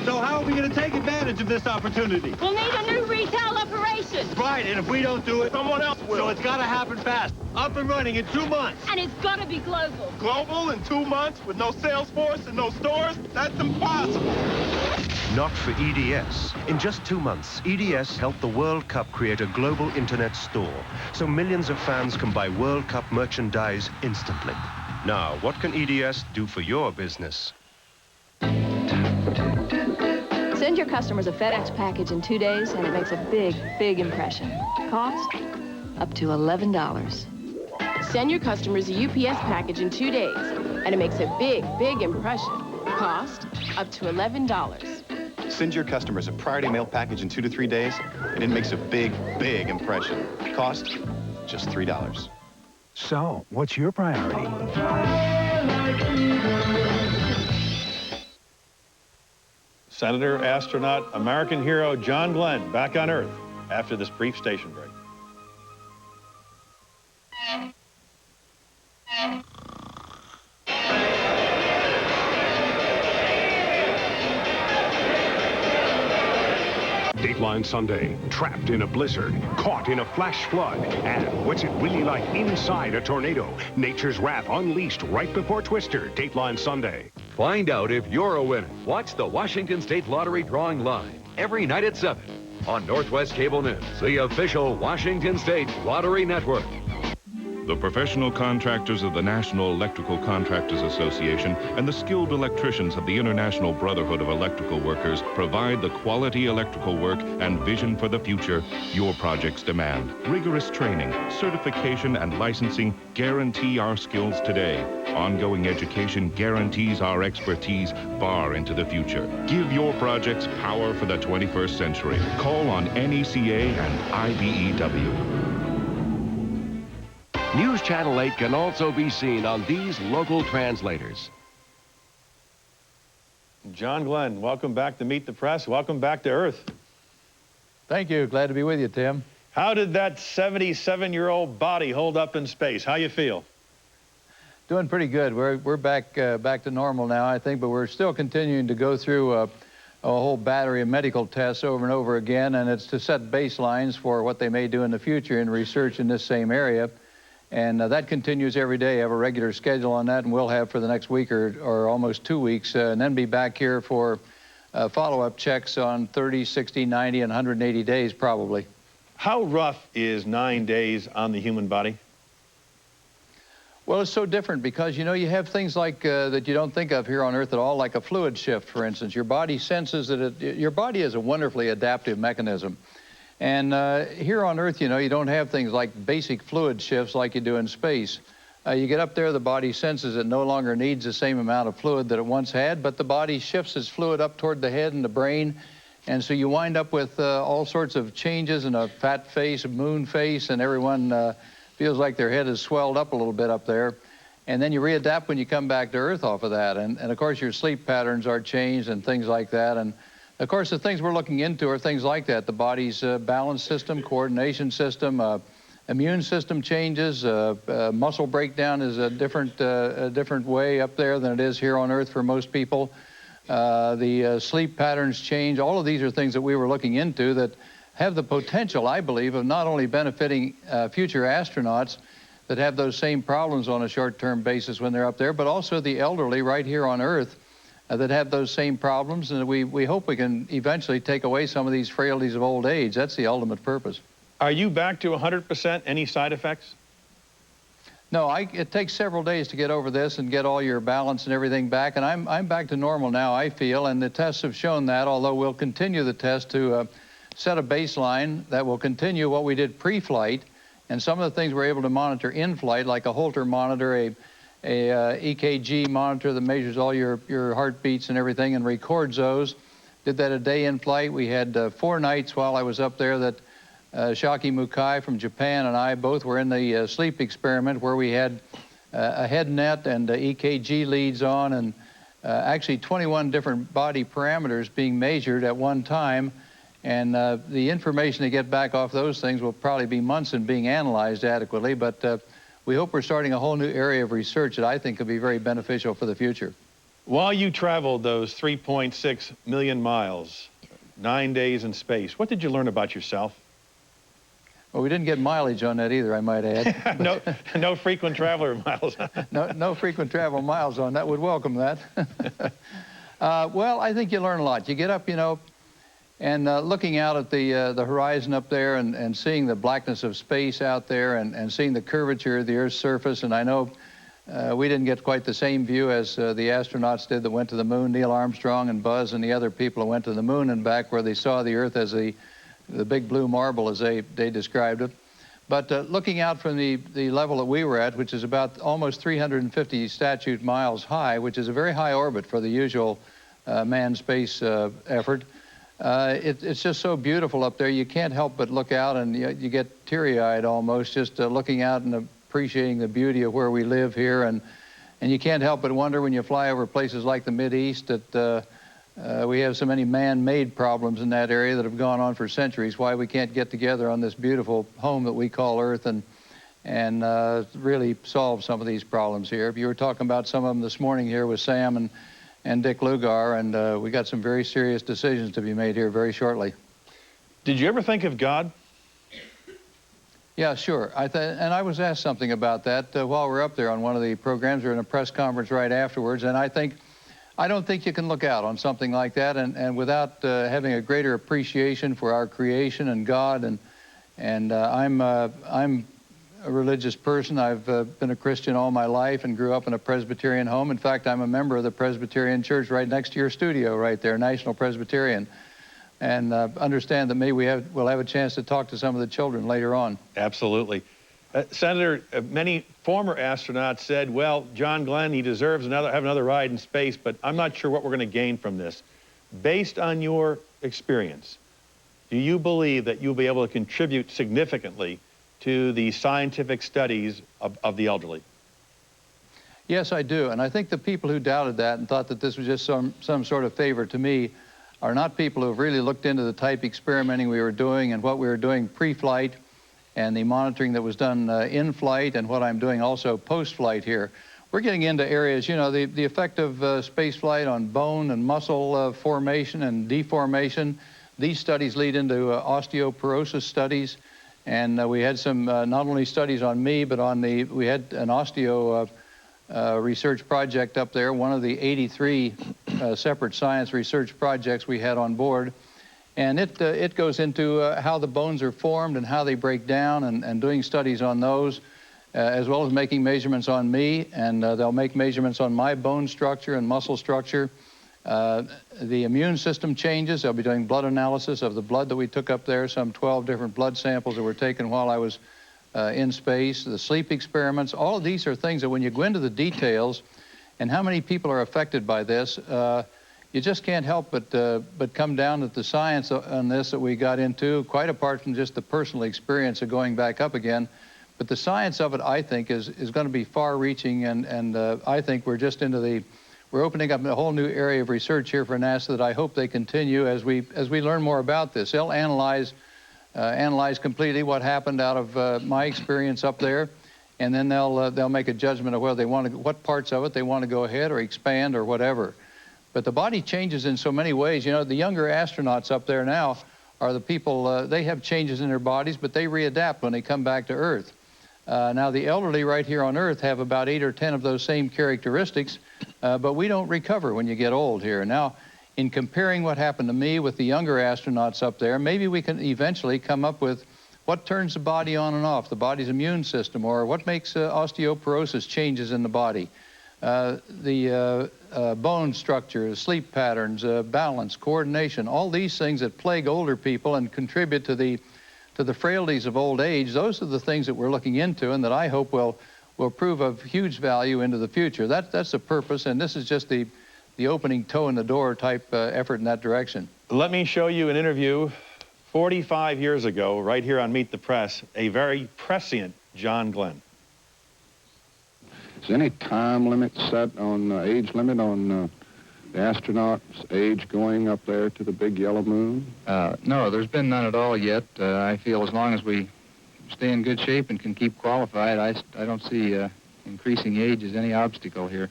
So how are we going to take advantage of this opportunity? We'll need a new retail operation. Right, and if we don't do it, someone else will. So it's got to happen fast. Up and running in 2 months. And it's got to be global. Global in 2 months with no sales force and no stores? That's impossible. Not for EDS. In just 2 months, EDS helped the World Cup create a global internet store, so millions of fans can buy World Cup merchandise instantly. Now, what can EDS do for your business? Send your customers a FedEx package in 2 days, and it makes a big, big impression. Cost? Up to $11. Send your customers a UPS package in 2 days, and it makes a big, big impression. Cost? Up to $11. Send your customers a priority mail package in 2 to 3 days, and it makes a big, big impression. Cost? Just $3. So, what's your priority? Senator, astronaut, American hero John Glenn back on Earth after this brief station break. Dateline Sunday, trapped in a blizzard, caught in a flash flood, and what's it really like inside a tornado? Nature's wrath unleashed right before Twister. Dateline Sunday. Find out if you're a winner. Watch the Washington State Lottery drawing live. every night at 7 on Northwest Cable News, the official Washington State Lottery Network. The professional contractors of the National Electrical Contractors Association and the skilled electricians of the International Brotherhood of Electrical Workers provide the quality electrical work and vision for the future your projects demand. Rigorous training, certification, and licensing guarantee our skills today. Ongoing education guarantees our expertise far into the future. Give your projects power for the 21st century. Call on NECA and IBEW. News Channel 8 can also be seen on these local translators. John Glenn, welcome back to Meet the Press. Welcome back to Earth. Thank you. Glad to be with you, Tim. How did that 77-year-old body hold up in space? How you feel? Doing pretty good. We're back to normal now, I think, but we're still continuing to go through a whole battery of medical tests over and over again, and it's to set baselines for what they may do in the future in research in this same area. And that continues every day. I have a regular schedule on that, and we'll have for the next week or almost 2 weeks, and then be back here for follow-up checks on 30, 60, 90, and 180 days probably. How rough is 9 days on the human body? Well, it's so different because, you know, you have things like that you don't think of here on Earth at all, like a fluid shift, for instance. Your body senses that your body is a wonderfully adaptive mechanism. And here on Earth, you know, you don't have things like basic fluid shifts like you do in space. You get up there, the body senses it no longer needs the same amount of fluid that it once had, but the body shifts its fluid up toward the head and the brain. And so you wind up with all sorts of changes in a fat face, a moon face, and everyone feels like their head is swelled up a little bit up there. And then you readapt when you come back to Earth off of that. And of course, your sleep patterns are changed and things like that. And of course, the things we're looking into are things like that. The body's balance system, coordination system, immune system changes, muscle breakdown is a different way up there than it is here on Earth for most people. The sleep patterns change. All of these are things that we were looking into that have the potential, I believe, of not only benefiting future astronauts that have those same problems on a short-term basis when they're up there, but also the elderly right here on Earth that have those same problems, and we hope we can eventually take away some of these frailties of old age. That's the ultimate purpose. Are you back to 100%? Any side effects? No, it takes several days to get over this and get all your balance and everything back, and I'm back to normal now, I feel, and the tests have shown that, although we'll continue the test to set a baseline that will continue what we did pre-flight, and some of the things we're able to monitor in flight, like a Holter monitor, a EKG monitor that measures all your heartbeats and everything and records those. Did that a day in flight. We had 4 nights while I was up there that Shaki Mukai from Japan and I both were in the sleep experiment where we had a head net and EKG leads on, and actually 21 different body parameters being measured at one time. And the information to get back off those things will probably be months in being analyzed adequately, but we hope we're starting a whole new area of research that I think could be very beneficial for the future. While you traveled those 3.6 million miles, 9 days in space, what did you learn about yourself? Well, we didn't get mileage on that either, I might add. No frequent traveler miles. No frequent travel miles on that. Would welcome that. Well, I think you learn a lot. You get up, you know, and looking out at the horizon up there and seeing the blackness of space out there and seeing the curvature of the Earth's surface. And I know we didn't get quite the same view as the astronauts did that went to the moon, Neil Armstrong and Buzz and the other people who went to the moon and back, where they saw the Earth as the big blue marble, as they described it. But looking out from the level that we were at, which is about almost 350 statute miles high, which is a very high orbit for the usual manned space effort, it's just so beautiful up there. You can't help but look out, and you get teary-eyed almost just looking out and appreciating the beauty of where we live here. And you can't help but wonder when you fly over places like the Mideast that we have so many man-made problems in that area that have gone on for centuries, why we can't get together on this beautiful home that we call Earth and really solve some of these problems here. You were talking about some of them this morning here with Sam and Dick Lugar, and we got some very serious decisions to be made here very shortly. Did you ever think of God? Yeah, sure. And I was asked something about that while we were up there on one of the programs. We were in a press conference right afterwards, and I think I don't think you can look out on something like that and without having a greater appreciation for our creation and God. And I'm a religious person. I've been a Christian all my life and grew up in a Presbyterian home. In fact, I'm a member of the Presbyterian Church right next to your studio right there, National Presbyterian. And understand that maybe we'll have a chance to talk to some of the children later on. Absolutely. Senator, many former astronauts said, well, John Glenn, he deserves have another ride in space, but I'm not sure what we're going to gain from this. Based on your experience, do you believe that you'll be able to contribute significantly to the scientific studies of the elderly? Yes, I do. And I think the people who doubted that and thought that this was just some sort of favor to me are not people who have really looked into the type experimenting we were doing and what we were doing pre-flight and the monitoring that was done in flight and what I'm doing also post-flight here. We're getting into areas, you know, the effect of space flight on bone and muscle formation and deformation. These studies lead into osteoporosis studies. And we had some not only studies on me, but we had an osteo research project up there, one of the 83 separate science research projects we had on board. And it goes into how the bones are formed and how they break down and doing studies on those, as well as making measurements on me. And they'll make measurements on my bone structure and muscle structure. The immune system changes. They'll be doing blood analysis of the blood that we took up there, some 12 different blood samples that were taken while I was in space. The sleep experiments, all of these are things that when you go into the details and how many people are affected by this, you just can't help but come down to the science on this that we got into, quite apart from just the personal experience of going back up again. But the science of it, I think, is going to be far-reaching, and I think we're just we're opening up a whole new area of research here for NASA that I hope they continue as we learn more about this. They'll analyze completely what happened out of my experience up there, and then they'll make a judgment of whether they want to, what parts of it they want to go ahead or expand or whatever. But the body changes in so many ways. You know, the younger astronauts up there now are the people, they have changes in their bodies, but they readapt when they come back to Earth. Now, the elderly right here on Earth have about 8 or 10 of those same characteristics, but we don't recover when you get old here. Now, in comparing what happened to me with the younger astronauts up there, maybe we can eventually come up with what turns the body on and off, the body's immune system, or what makes osteoporosis changes in the body. The bone structure, sleep patterns, balance, coordination, all these things that plague older people and contribute to the frailties of old age, those are the things that we're looking into and that I hope will prove of huge value into the future. That's the purpose, and this is just the opening toe in the door type effort in that direction. Let me show you an interview 45 years ago, right here on Meet the Press, a very prescient John Glenn. Is any time limit set on, age limit on the astronaut's age going up there to the big yellow moon? No, there's been none at all yet. I feel as long as we stay in good shape and can keep qualified, I don't see increasing age as any obstacle here.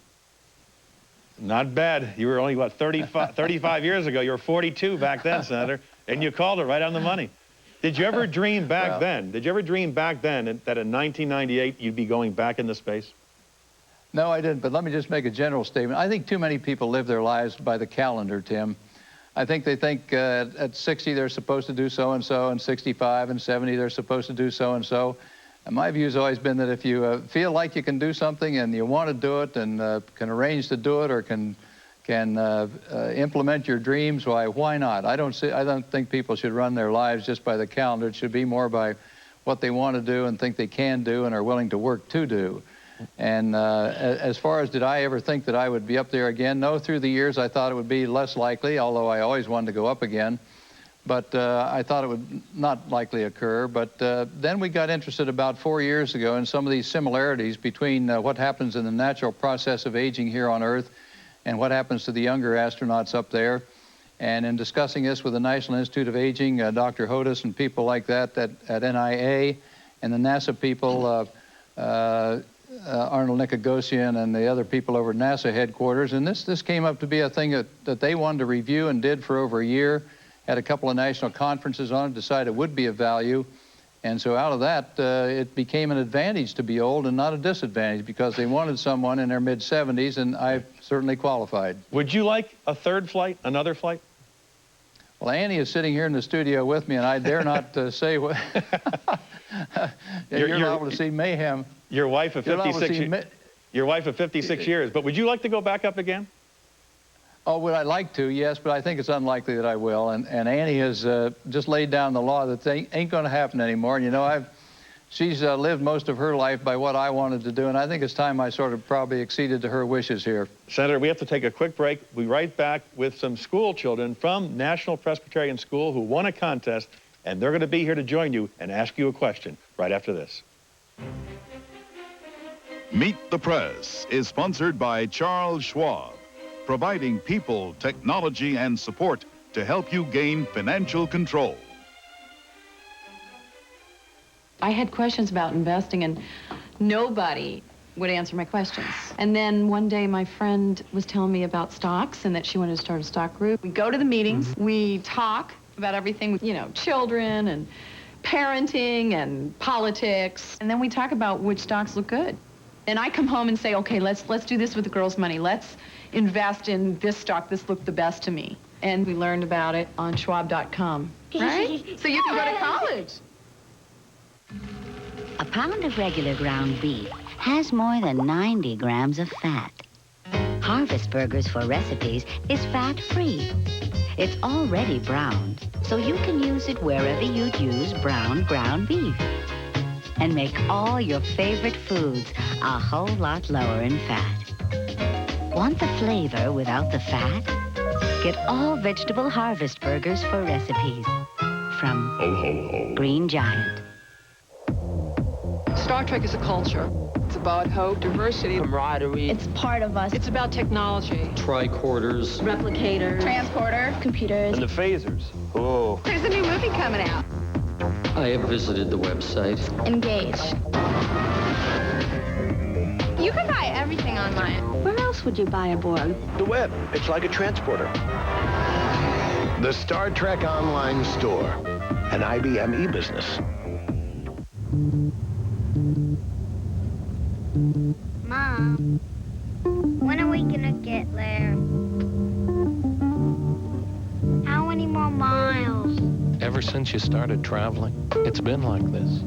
Not bad. You were only, what, 35 years ago. You were 42 back then, Senator, and you called it right on the money. Did you ever dream back then? Did you ever dream back then that in 1998 you'd be going back into space? No, I didn't, but let me just make a general statement. I think too many people live their lives by the calendar, Tim. I think they think at 60 they're supposed to do so-and-so, and 65 and 70 they're supposed to do so-and-so. And my view has always been that if you feel like you can do something and you want to do it and can arrange to do it or can implement your dreams, why not? I don't think people should run their lives just by the calendar. It should be more by what they want to do and think they can do and are willing to work to do. And as far as did I ever think that I would be up there again? No, through the years I thought it would be less likely, although I always wanted to go up again. But I thought it would not likely occur. But then we got interested about 4 years ago in some of these similarities between what happens in the natural process of aging here on Earth and what happens to the younger astronauts up there. And in discussing this with the National Institute of Aging, Dr. Hodis and people like that at NIA, and the NASA people, Arnold Nicogosian and the other people over at NASA headquarters, and this came up to be a thing that they wanted to review and did for over a year. Had a couple of national conferences on it, decided it would be of value, And so out of that, it became an advantage to be old and not a disadvantage, because they wanted someone in their mid-70s, and I certainly qualified. Would you like a third flight, another flight? Well, Annie is sitting here in the studio with me, and I dare not say what. You're liable to see mayhem. Your wife of 56. Your wife of 56 years. But would you like to go back up again? Oh, would I like to? Yes, but I think it's unlikely that I will. And Annie has just laid down the law that ain't going to happen anymore. And, you know, she's lived most of her life by what I wanted to do, and I think it's time I sort of probably acceded to her wishes here. Senator, we have to take a quick break. We'll be right back with some school children from National Presbyterian School who won a contest, and they're going to be here to join you and ask you a question right after this. Meet the Press is sponsored by Charles Schwab, providing people, technology, and support to help you gain financial control. I had questions about investing, and nobody would answer my questions. And then one day my friend was telling me about stocks and that she wanted to start a stock group. We go to the meetings, we talk about everything, you know, children and parenting and politics, and then we talk about which stocks look good. And I come home and say, okay, let's do this with the girls' money. Let's invest in this stock. This looked the best to me. And we learned about it on Schwab.com, right? So you can go to college. A pound of regular ground beef has more than 90 grams of fat. Harvest Burgers for Recipes is fat-free. It's already browned, so you can use it wherever you'd use browned ground beef. And make all your favorite foods a whole lot lower in fat. Want the flavor without the fat? Get all vegetable Harvest Burgers for Recipes from Green Giant. Star Trek is a culture. It's about hope, diversity, camaraderie. It's part of us. It's about technology. Tricorders. Replicators. Transporter. Computers. And the phasers. Oh. There's a new movie coming out. I have visited the website. Engage. You can buy everything online. Where else would you buy a board? The web. It's like a transporter. The Star Trek Online Store. An IBM e-business. Mom, when are we gonna get there? How many more miles? Ever since you started traveling, it's been like this.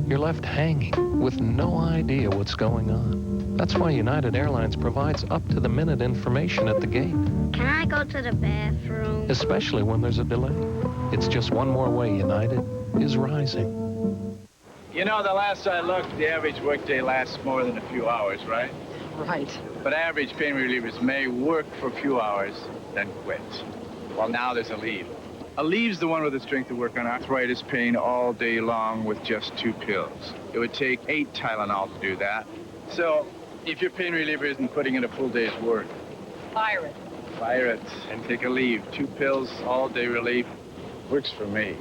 You're left hanging with no idea what's going on. That's why United Airlines provides up-to-the-minute information at the gate. Can I go to the bathroom? Especially when there's a delay. It's just one more way United is rising. You know, the last I looked, the average workday lasts more than a few hours, right? Right. But average pain relievers may work for a few hours, then quit. Well, now there's a leave. A leave's the one with the strength to work on arthritis pain all day long with just 2 pills. It would take 8 Tylenol to do that. So, if your pain reliever isn't putting in a full day's work, Fire it. fire it and take a leave. 2 pills, all day relief, works for me.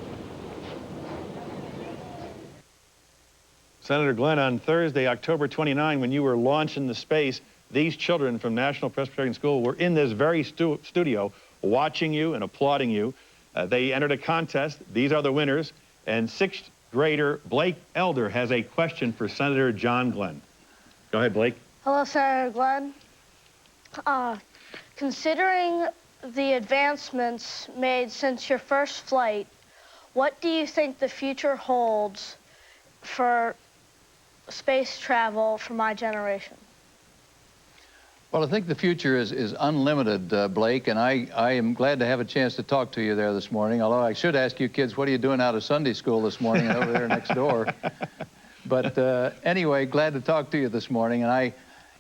Senator Glenn, on Thursday, October 29, when you were launching the space, these children from National Presbyterian School were in this very studio watching you and applauding you. They entered a contest. These are the winners. And 6th grader Blake Elder has a question for Senator John Glenn. Go ahead, Blake. Hello, Senator Glenn. Considering the advancements made since your first flight, what do you think the future holds for space travel for my generation? Well, I think the future is unlimited, Blake, and I am glad to have a chance to talk to you there this morning, although I should ask you kids, what are you doing out of Sunday school this morning and over there next door? But anyway, glad to talk to you this morning, and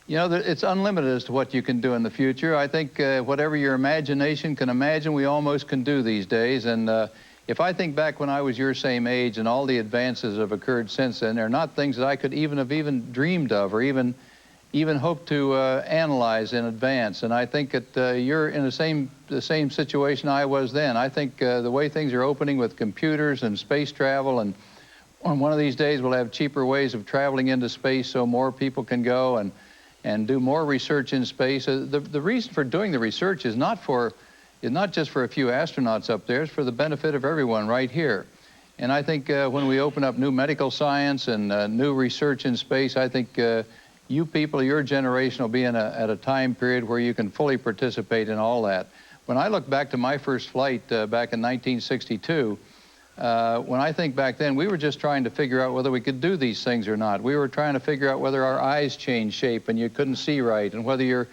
you know, it's unlimited as to what you can do in the future. I think whatever your imagination can imagine, we almost can do these days, and if I think back when I was your same age and all the advances that have occurred since then, they're not things that I could have dreamed of or even hope to analyze in advance. And I think that you're in the same situation I was then. I think the way things are opening with computers and space travel, and on one of these days we'll have cheaper ways of traveling into space so more people can go and do more research in space. The reason for doing the research is not just for a few astronauts up there, it's for the benefit of everyone right here. And I think when we open up new medical science and new research in space, I think you people, your generation, will be at a time period where you can fully participate in all that. When I look back to my first flight back in 1962, when I think back then, we were just trying to figure out whether we could do these things or not. We were trying to figure out whether our eyes changed shape and you couldn't see right, and whether your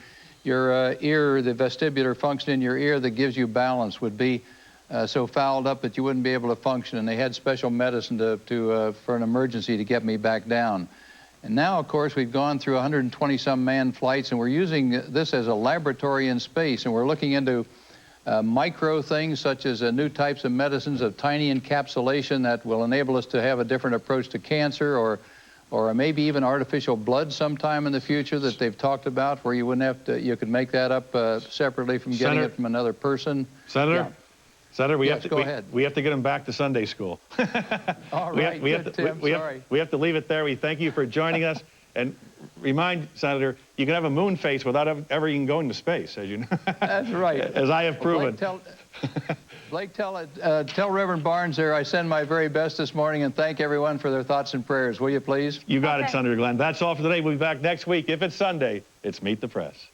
ear, the vestibular function in your ear that gives you balance would be so fouled up that you wouldn't be able to function. And they had special medicine for an emergency to get me back down. And now, of course, we've gone through 120-some manned flights, and we're using this as a laboratory in space, and we're looking into micro things such as new types of medicines of tiny encapsulation that will enable us to have a different approach to cancer, or maybe even artificial blood sometime in the future that they've talked about, where you wouldn't have to, you could make that up separately from getting it from another person. Senator? Yeah. Senator, we Yes, go ahead. We have to get him back to Sunday school. All right, we have to leave it there. We thank you for joining us. And remind, Senator, you can have a moon face without ever even going to space, as you know. That's right. As I have proven. Blake, tell Reverend Barnes there I send my very best this morning, and thank everyone for their thoughts and prayers. Will you please? You got it, Senator Glenn. That's all for today. We'll be back next week. If it's Sunday, it's Meet the Press.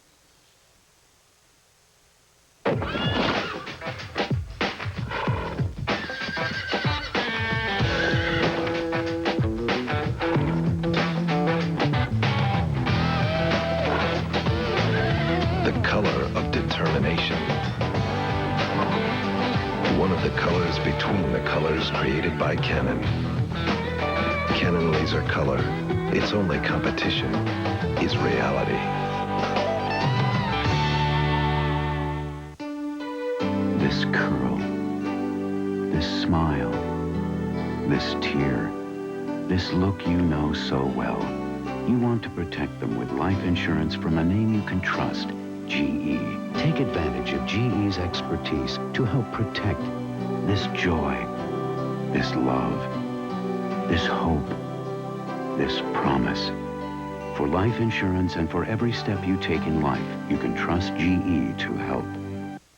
Color of determination. One of the colors between the colors created by Canon. Canon Laser Color. Its only competition is reality. This curl, this smile, this tear, this look you know so well. You want to protect them with life insurance from a name you can trust. GE. Take advantage of GE's expertise to help protect this joy, this love, this hope, this promise. For life insurance and for every step you take in life, you can trust GE to help.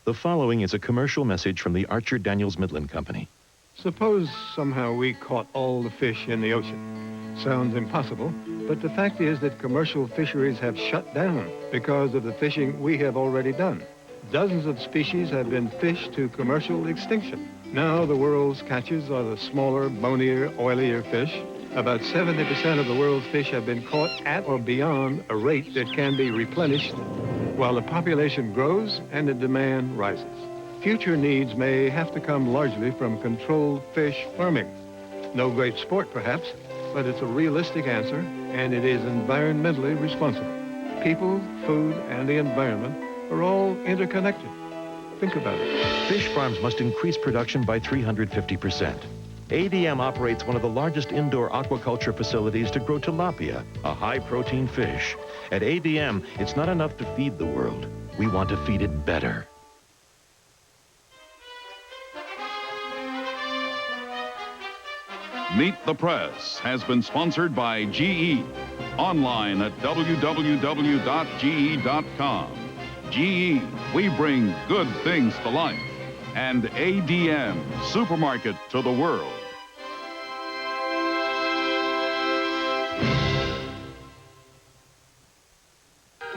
The following is a commercial message from the Archer Daniels Midland Company. Suppose somehow we caught all the fish in the ocean. Sounds impossible, but the fact is that commercial fisheries have shut down because of the fishing we have already done. Dozens of species have been fished to commercial extinction. Now the world's catches are the smaller, bonier, oilier fish. About 70% of the world's fish have been caught at or beyond a rate that can be replenished while the population grows and the demand rises. Future needs may have to come largely from controlled fish farming. No great sport, perhaps, but it's a realistic answer, and it is environmentally responsible. People, food, and the environment are all interconnected. Think about it. Fish farms must increase production by 350%. ADM operates one of the largest indoor aquaculture facilities to grow tilapia, a high-protein fish. At ADM, it's not enough to feed the world. We want to feed it better. Meet the Press has been sponsored by GE. Online at www.ge.com. GE, we bring good things to life. And ADM, supermarket to the world.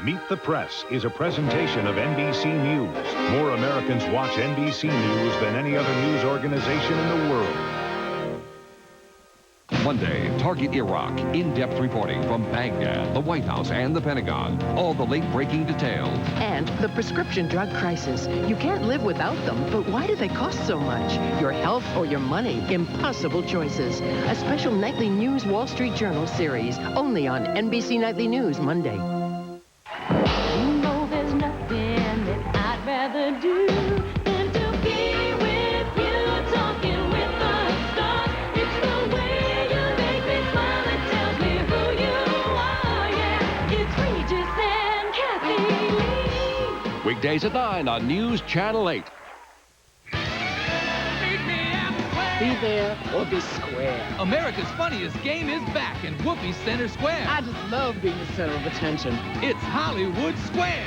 Meet the Press is a presentation of NBC News. More Americans watch NBC News than any other news organization in the world. Monday, Target Iraq. In-depth reporting from Baghdad, the White House, and the Pentagon. All the late-breaking details. And the prescription drug crisis. You can't live without them, but why do they cost so much? Your health or your money? Impossible choices. A special nightly news Wall Street Journal series, only on NBC Nightly News, Monday. You know there's nothing that I'd rather do than to be with you, talking with the stars. It's the way you make me smile and tells me who you are, yeah. It's Regis and Kathy Lee. Weekdays at 9 on News Channel 8. Be there or be square. America's Funniest Game is back in Whoopi Center Square. I just love being the center of attention. It's Hollywood Squares.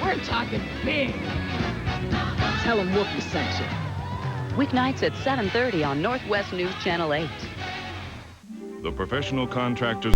We're talking big. Tell them Whoopi sent you. Weeknights at 7:30 on Northwest News Channel 8. The professional contractors